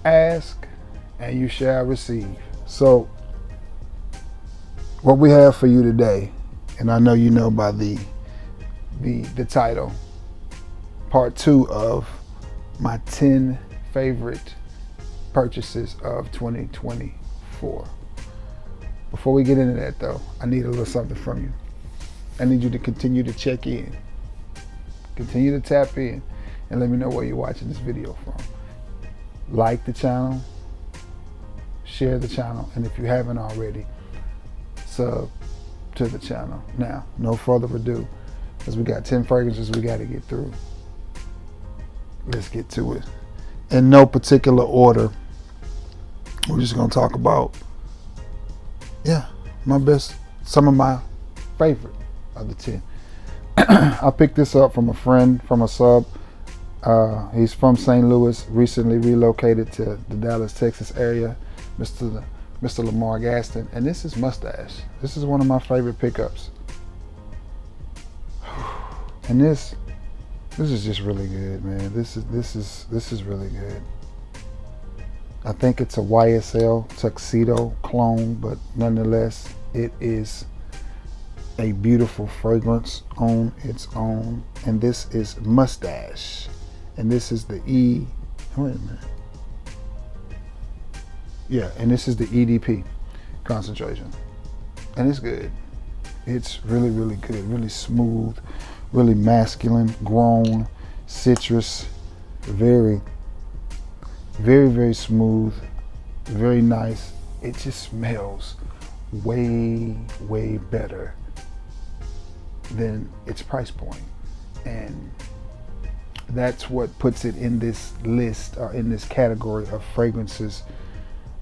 Ask and you shall receive. So what we have for you today, and I know you know by the title, part 2 of my 10 favorite purchases of 2024. Before we get into that though, I need a little something from you. I need you to continue to check in. Continue to tap in and let me know where you're watching this video from. Like the channel, share the channel, and if you haven't already, sub to the channel. Now, no further ado, because we got 10 fragrances we got to get through. Let's get to it. In no particular order, we're just going to talk about, some of my favorite of the 10. I picked this up from a friend, from a sub. He's from St. Louis, recently relocated to the Dallas, Texas area, Mr. Lamar Gaston, and this is Mustache. This is one of my favorite pickups. And this is just really good, man. This is really good. I think it's a YSL tuxedo clone, but nonetheless, it is a beautiful fragrance on its own. And this is Mustache. And this is the wait a minute. Yeah, and this is the EDP concentration. And it's good. It's really, really good. Really smooth, really masculine, grown, citrus, very, very, very smooth, very nice. It just smells way, way better than its price point. And that's what puts it in this list, or in this category of fragrances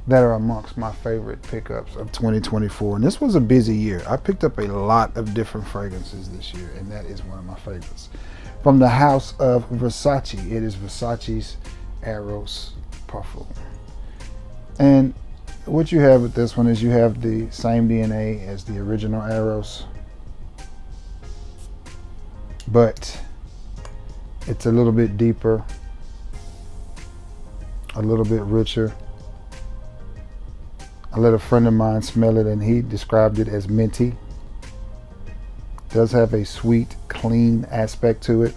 that are amongst my favorite pickups of 2024. And this was a busy year. I picked up a lot of different fragrances this year, and that is one of my favorites. From the house of Versace, it is Versace's Eros Parfum. And what you have with this one is you have the same DNA as the original Eros, but it's a little bit deeper, a little bit richer. I let a friend of mine smell it and he described it as minty. It does have a sweet, clean aspect to it.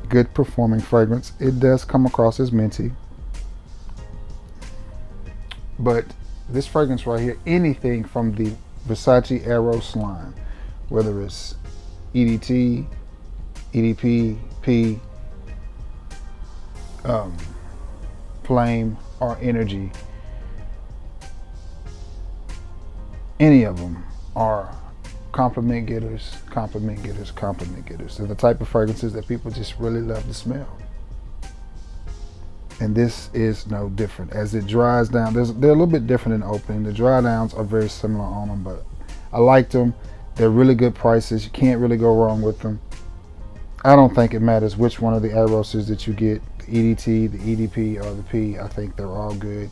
Good performing fragrance. It does come across as minty. But this fragrance right here, anything from the Versace Eros line, whether it's EDT, EDP, P, Flame, or Energy, any of them are compliment getters, compliment getters, compliment getters. They're the type of fragrances that people just really love to smell. And this is no different. As it dries down, they're a little bit different in the opening. The dry downs are very similar on them, but I liked them. They're really good prices. You can't really go wrong with them. I don't think it matters which one of the Eroses that you get, the EDT, the EDP, or the P. I think they're all good.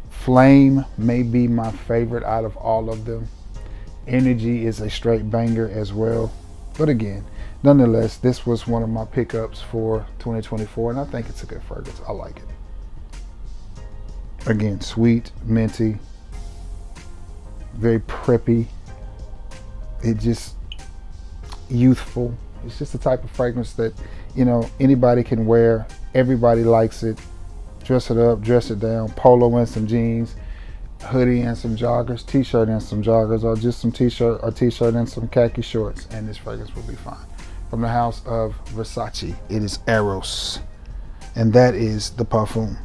Flame may be my favorite out of all of them. Energy is a straight banger as well. But again, nonetheless, this was one of my pickups for 2024, and I think it's a good fragrance. I like it. Again, sweet, minty, very preppy. It just youthful. It's just the type of fragrance that, you know, anybody can wear. Everybody likes it. Dress it up, dress it down. Polo and some jeans, hoodie and some joggers, t-shirt and some joggers, or just some t-shirt and some khaki shorts, and this fragrance will be fine. From the house of Versace, it is Eros, and that is the Parfum.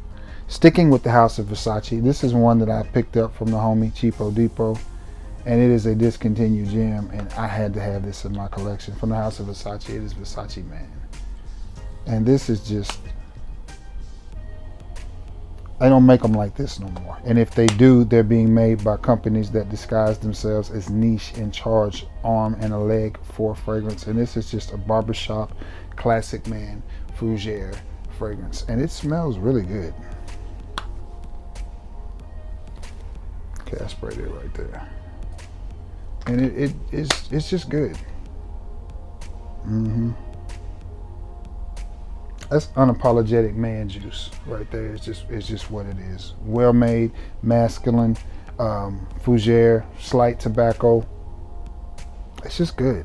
Sticking with the house of Versace, this is one that I picked up from the homie Cheapo Depot, and it is a discontinued gem, and I had to have this in my collection. From the house of Versace, it is Versace Man. And this is just, they don't make them like this no more. And if they do, they're being made by companies that disguise themselves as niche and charge arm and a leg for fragrance. And this is just a barbershop classic man fougere fragrance. And it smells really good. Okay, I sprayed it right there. And it's just good. That's unapologetic man juice right there. It's just what it is. Well made, masculine, fougere, slight tobacco. It's just good.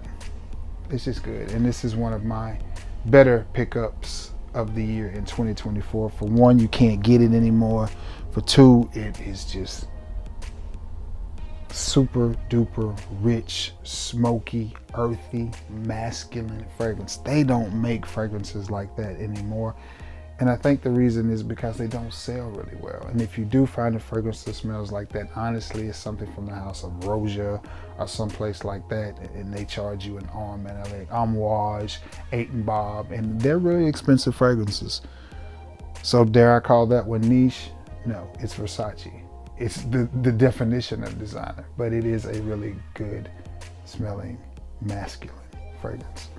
It's just good. And this is one of my better pickups of the year in 2024. For one, you can't get it anymore. For two, it is just super duper rich, smoky, earthy, masculine fragrance. They don't make fragrances like that anymore. And I think the reason is because they don't sell really well. And if you do find a fragrance that smells like that, honestly, it's something from the house of Rochas or someplace like that, and they charge you an arm and a leg. Amouage, 8 and Bob, and they're really expensive fragrances. So dare I call that one niche? No, it's Versace. It's the definition of designer, but it is a really good smelling masculine fragrance,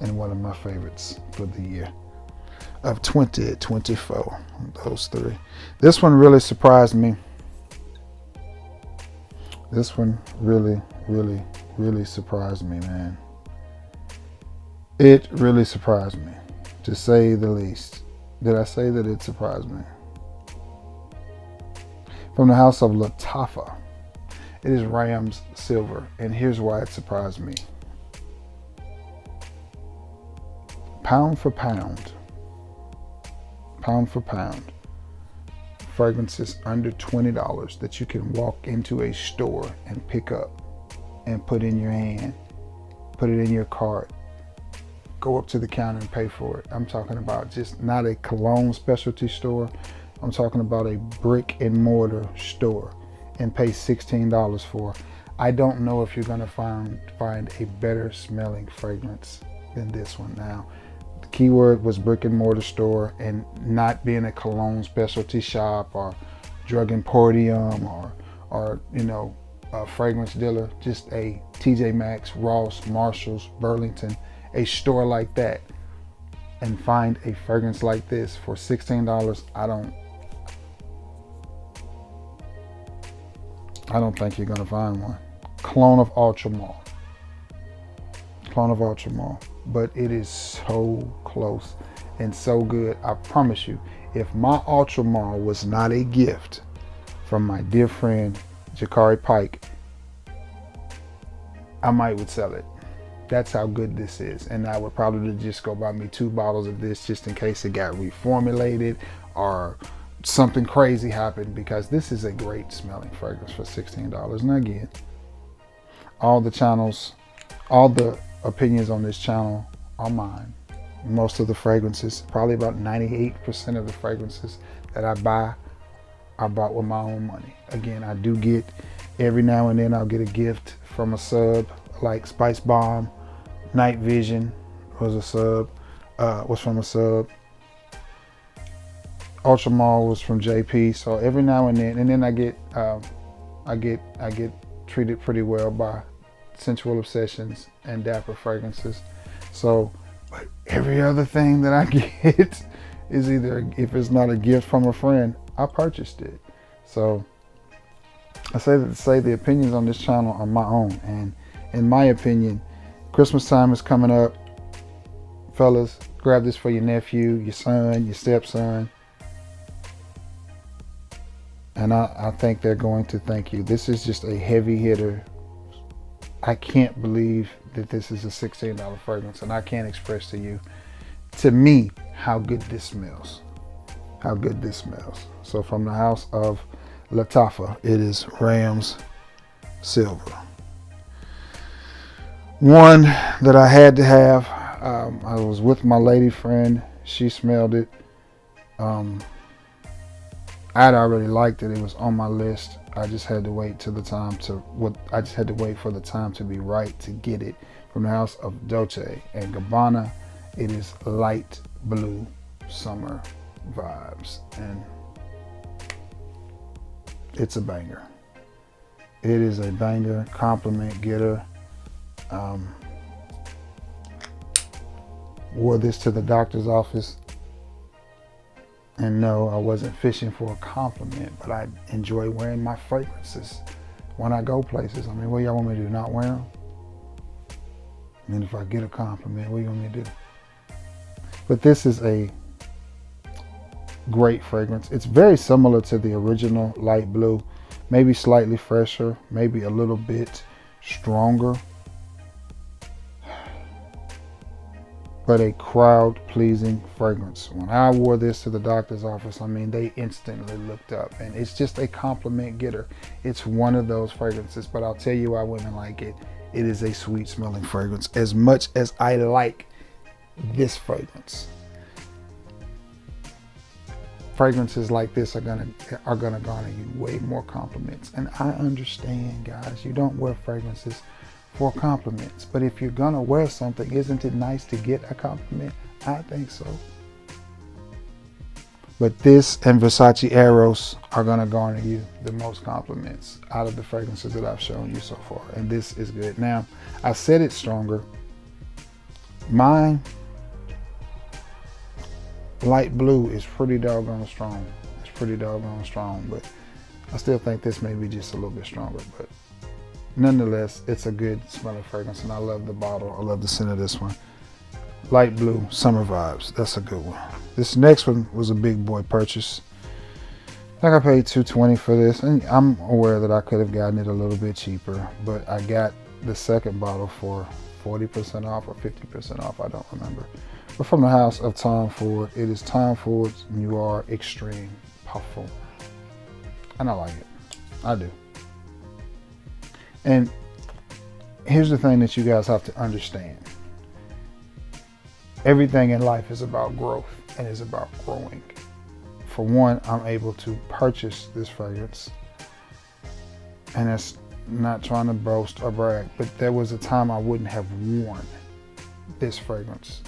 and one of my favorites for the year of 2024. Those three. This one really surprised me. This one really surprised me, man. It really surprised me, to say the least. Did I say that it surprised me? From the house of Lattafa, it is Ramz Silver, and here's why it surprised me. Pound for pound, fragrances under $20 that you can walk into a store and pick up and put in your hand, put it in your cart, go up to the counter and pay for it. I'm talking about just not a cologne specialty store. I'm talking about a brick and mortar store, and pay $16 for. I don't know if you're gonna find a better smelling fragrance than this one. Now, the keyword was brick and mortar store, and not being a cologne specialty shop or drug emporium or a fragrance dealer, just a TJ Maxx, Ross, Marshalls, Burlington, a store like that, and find a fragrance like this for $16. I don't think you're gonna find one. Clone of Ultramar, but it is so close and so good. I promise you, if my Ultramar was not a gift from my dear friend Jakari Pike, I might would sell it. That's how good this is. And I would probably just go buy me 2 bottles of this just in case it got reformulated or something crazy happened, because this is a great smelling fragrance for $16. And again, all the opinions on this channel are mine. Most of the fragrances, probably about 98% of the fragrances that I buy, I bought with my own money. Again, I do get, every now and then I'll get a gift from a sub, like Spice Bomb. Night Vision was from a sub. Ultramar was from JP. So every now and then I get treated pretty well by Sensual Obsessions and Dapper Fragrances. So, but every other thing that I get is either, if it's not a gift from a friend, I purchased it. So I say that to say the opinions on this channel are my own, and in my opinion, Christmas time is coming up. Fellas, grab this for your nephew, your son, your stepson. And I think they're going to thank you. This is just a heavy hitter. I can't believe that this is a $16 fragrance, and I can't express to me, how good this smells. How good this smells. So from the house of Lattafa, it is Ramz Silver. One that I had to have, I was with my lady friend. She smelled it. I'd already liked it. It was on my list. I just had to wait for the time to be right to get it. From the house of Dolce and Gabbana, it is light blue summer vibes, and it's a banger. It is a banger, compliment getter. Wore this to the doctor's office. And no, I wasn't fishing for a compliment, but I enjoy wearing my fragrances when I go places. I mean, what y'all want me to do, not wear them? And if I get a compliment, what you want me to do? But this is a great fragrance. It's very similar to the original light blue, maybe slightly fresher, maybe a little bit stronger, but a crowd pleasing fragrance. When I wore this to the doctor's office, I mean, they instantly looked up, and it's just a compliment getter. It's one of those fragrances, but I'll tell you why women like it. It is a sweet smelling fragrance. As much as I like this fragrance, fragrances like this are gonna garner you way more compliments. And I understand, guys, you don't wear fragrances for compliments, but if you're gonna wear something, isn't it nice to get a compliment? I think so. But this and Versace Eros are gonna garner you the most compliments out of the fragrances that I've shown you so far, and this is good. Now, I said it's stronger. Mine, light blue, is pretty doggone strong. It's pretty doggone strong, but I still think this may be just a little bit stronger. But nonetheless, it's a good smelling fragrance, and I love the bottle. I love the scent of this one. Light blue, summer vibes. That's a good one. This next one was a big boy purchase. I think I paid $220 for this, and I'm aware that I could have gotten it a little bit cheaper, but I got the second bottle for 40% off or 50% off. I don't remember. But from the house of Tom Ford, it is Tom Ford's Noir Extreme Parfum, and I like it. I do. And here's the thing that you guys have to understand. Everything in life is about growth and is about growing. For one, I'm able to purchase this fragrance, and that's not trying to boast or brag, but there was a time I wouldn't have worn this fragrance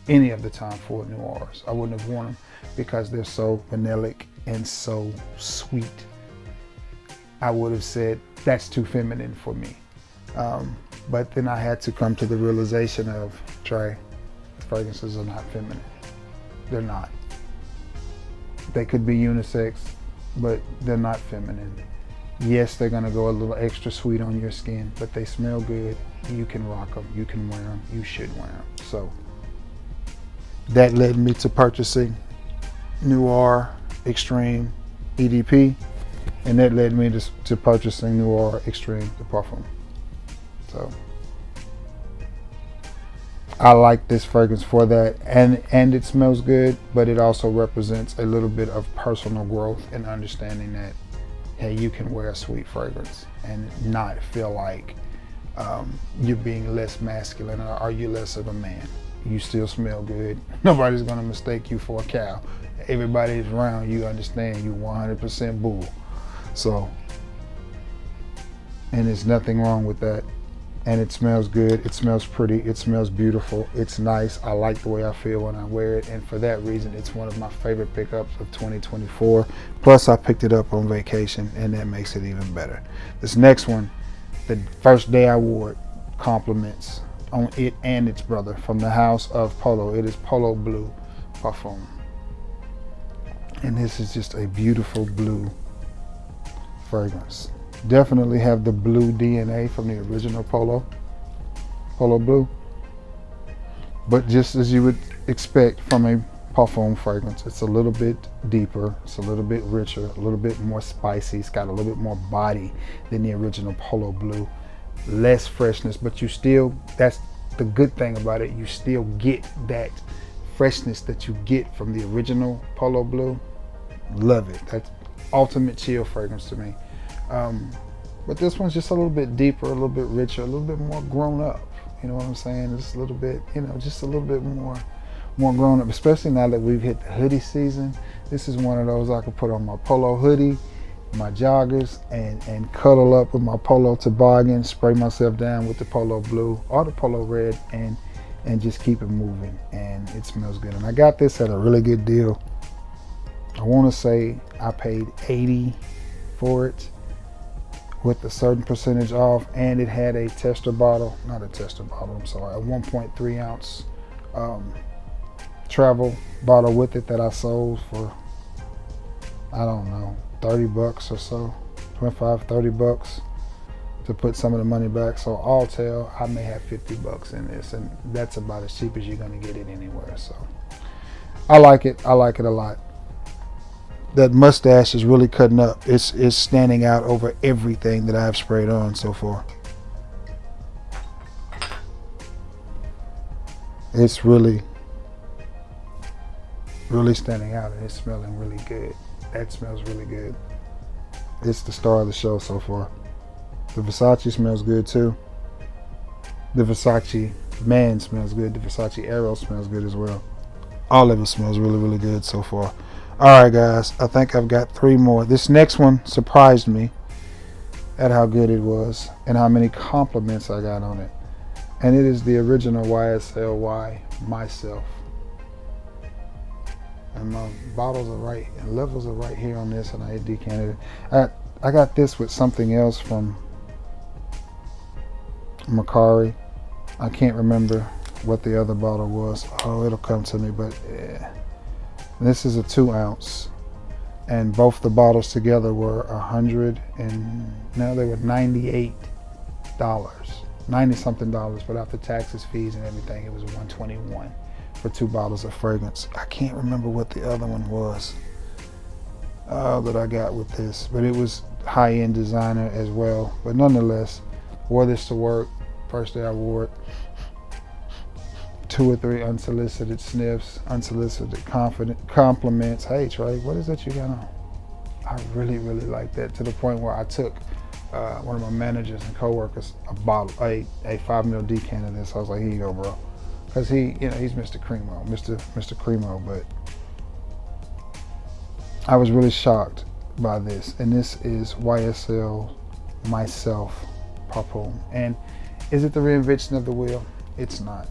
any of the Tom Ford Noirs. I wouldn't have worn them because they're so vanillic and so sweet. I would have said that's too feminine for me. But then I had to come to the realization of, Trey, fragrances are not feminine. They're not. They could be unisex, but they're not feminine. Yes, they're gonna go a little extra sweet on your skin, but they smell good. You can rock them, you can wear them, you should wear them. So that led me to purchasing Noir Extreme EDP, and that led me to purchasing Noir Extreme the Parfum. So I like this fragrance for that, and it smells good, but it also represents a little bit of personal growth and understanding that, hey, you can wear a sweet fragrance and not feel like you're being less masculine or are you less of a man. You still smell good. Nobody's gonna mistake you for a cow. Everybody's around you understand you 100% bull. So, and there's nothing wrong with that. And it smells good, it smells pretty, it smells beautiful, it's nice. I like the way I feel when I wear it, and for that reason, it's one of my favorite pickups of 2024. Plus, I picked it up on vacation, and that makes it even better. This next one, the first day I wore it, compliments on it and its brother from the house of Polo. It is Polo Blue Parfum. And this is just a beautiful blue fragrance. Definitely have the blue DNA from the original Polo Blue, but just as you would expect from a Parfum fragrance, it's a little bit deeper, it's a little bit richer, a little bit more spicy, it's got a little bit more body than the original Polo Blue, less freshness, but you still, that's the good thing about it, you still get that freshness that you get from the original Polo Blue. Love it. That's ultimate chill fragrance to me. But this one's just a little bit deeper, a little bit richer, a little bit more grown up. You know what I'm saying? Just a little bit, just a little bit more grown up, especially now that we've hit the hoodie season. This is one of those I could put on my Polo hoodie, my joggers, and cuddle up with my Polo toboggan, spray myself down with the Polo Blue or the Polo Red, and just keep it moving. And it smells good. And I got this at a really good deal. I want to say I paid $80 for it, with a certain percentage off, and it had a tester bottle, not a tester bottle, I'm sorry, a 1.3 ounce travel bottle with it that I sold for, I don't know, 30 bucks or so, 25, 30 bucks to put some of the money back. So all tell, I may have 50 bucks in this, and that's about as cheap as you're gonna get it anywhere. So I like it. I like it a lot. That mustache is really cutting up. It's standing out over everything that I've sprayed on so far. It's really standing out, and it's smelling really good. That smells really good. It's the star of the show so far. The Versace smells good too. The Versace Man smells good. The Versace Eros smells good as well. All of it smells really good so far. All right, guys. I think I've got 3 more. This next one surprised me at how good it was and how many compliments I got on it. And it is the original YSLY Myself. And my bottles are right, and levels are right here on this, and I decanted it. I got this with something else from Macari. I can't remember what the other bottle was. Oh, it'll come to me, but yeah. This is a 2 ounce, and both the bottles together were now they were $98, $90 something, but after taxes, fees, and everything, it was $121 for 2 bottles of fragrance. I can't remember what the other one was that I got with this, but it was high-end designer as well. But nonetheless, wore this to work. First day I wore it. 2 or 3 unsolicited sniffs, unsolicited compliments. Hey Trey, what is that you got on? I really like that, to the point where I took one of my managers and co-workers a 5 ml decanter of this. I was like, here you go, bro. Because he's Mr. Cremo, but I was really shocked by this. And this is YSL Myself Parfum. And is it the reinvention of the wheel? It's not.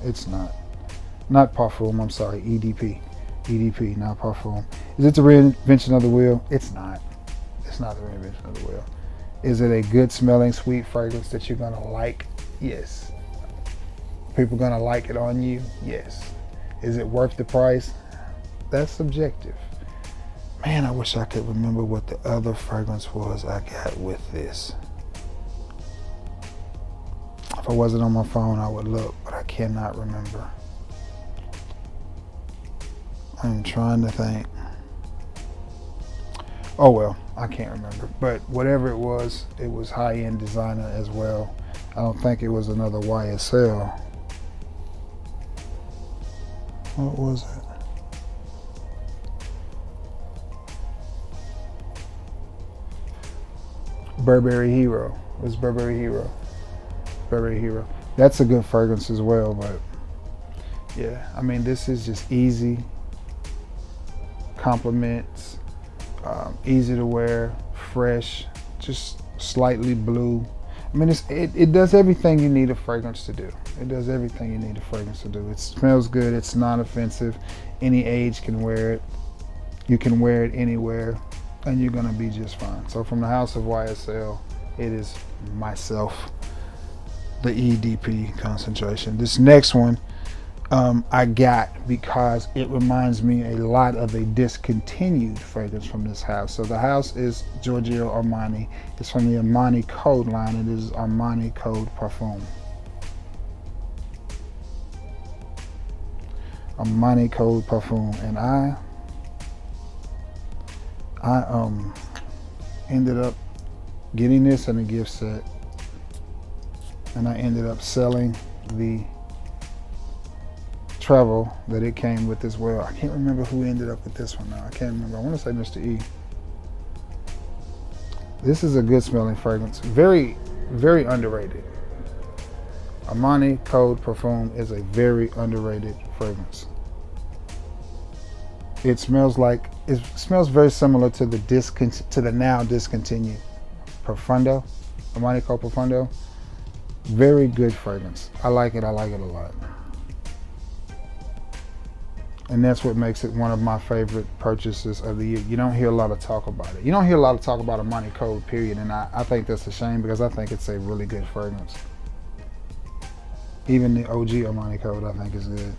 It's not. Not Parfum, I'm sorry, EDP. EDP, not Parfum. Is it the reinvention of the wheel? It's not. It's not the reinvention of the wheel. Is it a good smelling, sweet fragrance that you're gonna like? Yes. People gonna like it on you? Yes. Is it worth the price? That's subjective. Man, I wish I could remember what the other fragrance was I got with this. If I wasn't on my phone, I would look, but I cannot remember. I'm trying to think. Oh well, I can't remember. But whatever it was high-end designer as well. I don't think it was another YSL. What was it? Burberry Hero. It was Burberry Hero. Burberry Hero. That's a good fragrance as well, but yeah, I mean, this is just easy compliments, easy to wear, fresh, just slightly blue. I mean, it does everything you need a fragrance to do. It does everything you need a fragrance to do. It smells good. It's non-offensive. Any age can wear it. You can wear it anywhere, and you're gonna be just fine. So from the house of YSL, it is Myself, the EDP concentration. This next one I got because it reminds me a lot of a discontinued fragrance from this house. So the house is Giorgio Armani. It's from the Armani Code line. It is Armani Code Parfum. Armani Code Parfum. And I ended up getting this in a gift set, and I ended up selling the travel that it came with as well. I can't remember who ended up with this one now. I can't remember. I want to say Mr. E. This is a good smelling fragrance. Very underrated. Armani Code Parfum is a very underrated fragrance. It smells very similar to the now discontinued Profundo, Armani Code Profundo. Very good fragrance. I like it a lot. And that's what makes it one of my favorite purchases of the year. You don't hear a lot of talk about it. You don't hear a lot of talk about Armani Code, period. And I think that's a shame, because I think it's a really good fragrance. Even the OG Armani Code I think is good.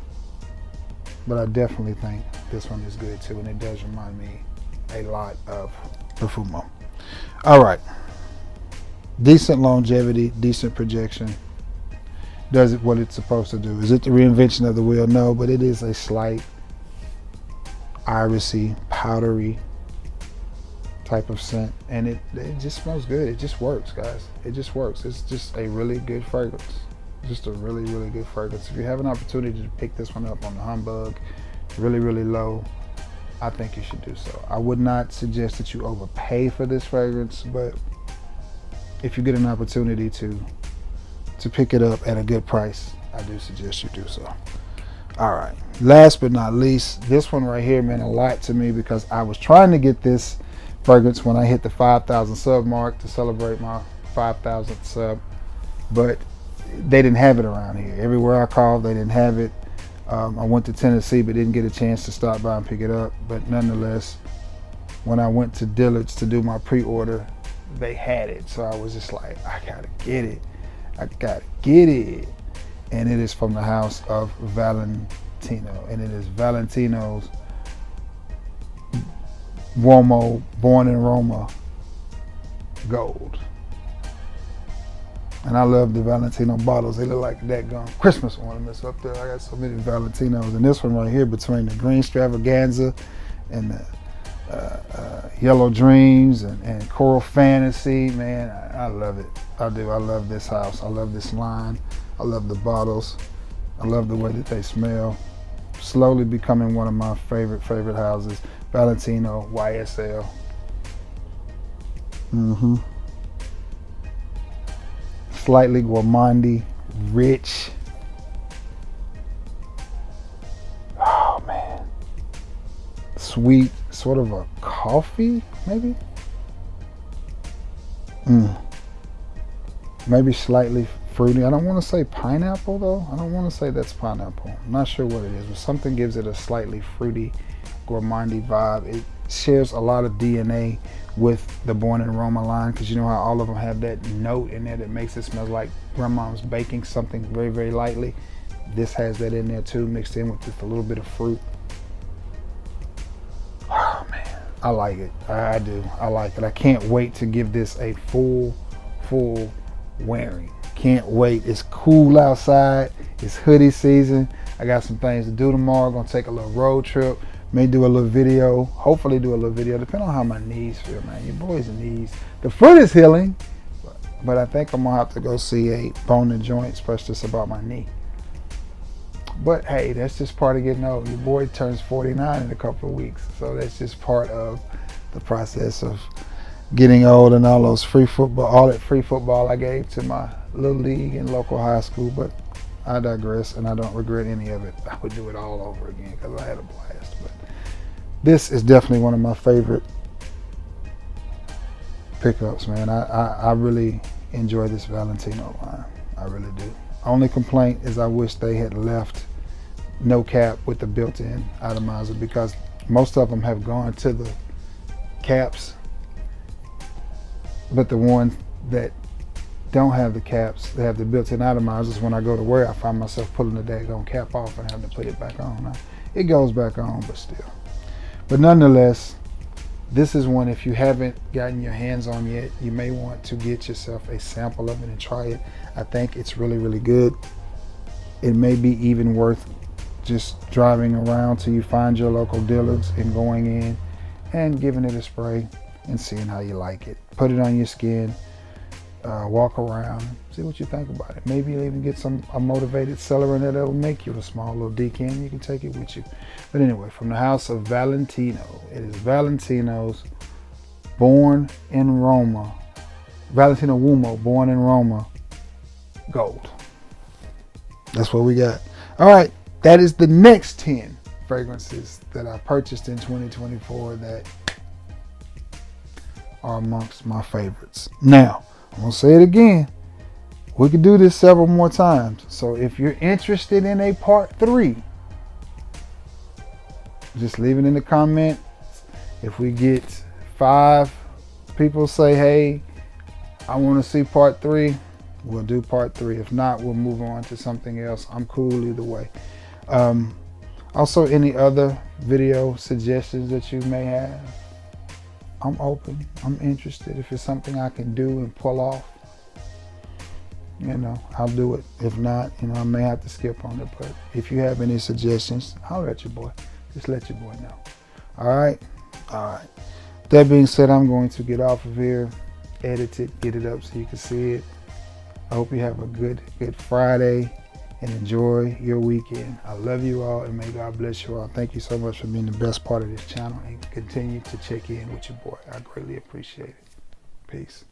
But I definitely think this one is good too, and it does remind me a lot of Profumo. All right. Decent longevity, decent projection. Does it what it's supposed to do. Is it the reinvention of the wheel? No, but it is a slight irisy, powdery type of scent, and it just smells good. It just works, guys. It just works. It's just a really good fragrance. Just a really, really good fragrance. If you have an opportunity to pick this one up on the humbug, really, really low, I think you should do so. I would not suggest that you overpay for this fragrance, but if you get an opportunity to pick it up at a good price, I do suggest you do so. All right, last but not least, this one right here meant a lot to me because I was trying to get this fragrance when I hit the 5,000 sub mark to celebrate my 5,000th sub, but they didn't have it around here. Everywhere I called, they didn't have it. I went to Tennessee, but didn't get a chance to stop by and pick it up. But nonetheless, when I went to Dillard's to do my pre-order, they had it. So I was just like, I gotta get it. I gotta get it. And it is from the house of Valentino. And it is Valentino's Uomo, Born in Roma Gold. And I love the Valentino bottles. They look like that gum Christmas ornaments up there. I got so many Valentinos. And this one right here, between the green extravaganza and the yellow dreams and coral fantasy, man, I love it. I do. I love this house. I love this line. I love the bottles. I love the way that they smell. Slowly becoming one of my favorite houses. Valentino YSL. Slightly gourmandy, rich. Oh man. Sweet, sort of a coffee, maybe? Maybe slightly fruity. I don't want to say pineapple though. I don't want to say that's pineapple. I'm not sure what it is, but something gives it a slightly fruity, gourmandy vibe. It shares a lot of DNA with the Born in Roma line, because you know how all of them have that note in there that makes it smell like grandma's baking something very, very lightly. This has that in there too, mixed in with just a little bit of fruit. Oh man, I like it. I do. I like it. I can't wait to give this a full wearing. Can't wait. It's cool outside. It's hoodie season. I got some things to do tomorrow. Gonna take a little road trip. May do a little video. Hopefully do a little video, depending on how my knees feel, man. Your boy's knees. The foot is healing, but I think I'm gonna have to go see a bone and joint specialist about my knee. But hey, that's just part of getting old. Your boy turns 49 in a couple of weeks, so that's just part of the process of getting old, and all those free football, all that free football I gave to my little league and local high school. But I digress, and I don't regret any of it. I would do it all over again because I had a blast. But this is definitely one of my favorite pickups, man. I really enjoy this Valentino line. I really do. Only complaint is I wish they had left no cap with the built-in atomizer, because most of them have gone to the caps, but the ones that don't have the caps, they have the built-in atomizers. When I go to wear, I find myself pulling the daggone cap off and having to put it back on. Now, it goes back on, but still. But nonetheless, this is one, if you haven't gotten your hands on yet, you may want to get yourself a sample of it and try it. I think it's really, really good. It may be even worth just driving around till you find your local Dillard's and going in and giving it a spray and seeing how you like it. Put it on your skin, walk around, see what you think about it. Maybe you'll even get a motivated seller in there that'll make you a small little decan. You can take it with you. But anyway, from the house of Valentino, it is Valentino's Born in Roma, Valentino Uomo, Born in Roma Gold. That's what we got. All right, that is the next 10 fragrances that I purchased in 2024 that are amongst my favorites. Now, I'm gonna say it again. We could do this several more times. So if you're interested in a part 3, just leave it in the comments. If we get 5 people say, hey, I want to see part 3, we'll do part 3. If not, we'll move on to something else. I'm cool either way. Also, any other video suggestions that you may have, I'm open. I'm interested. If it's something I can do and pull off, you know, I'll do it. If not, you know, I may have to skip on it. But if you have any suggestions, holler at your boy. Just let your boy know. All right. All right. That being said, I'm going to get off of here, edit it, get it up so you can see it. I hope you have a good Friday and enjoy your weekend. I love you all and may God bless you all. Thank you so much for being the best part of this channel and continue to check in with your boy. I greatly appreciate it. Peace.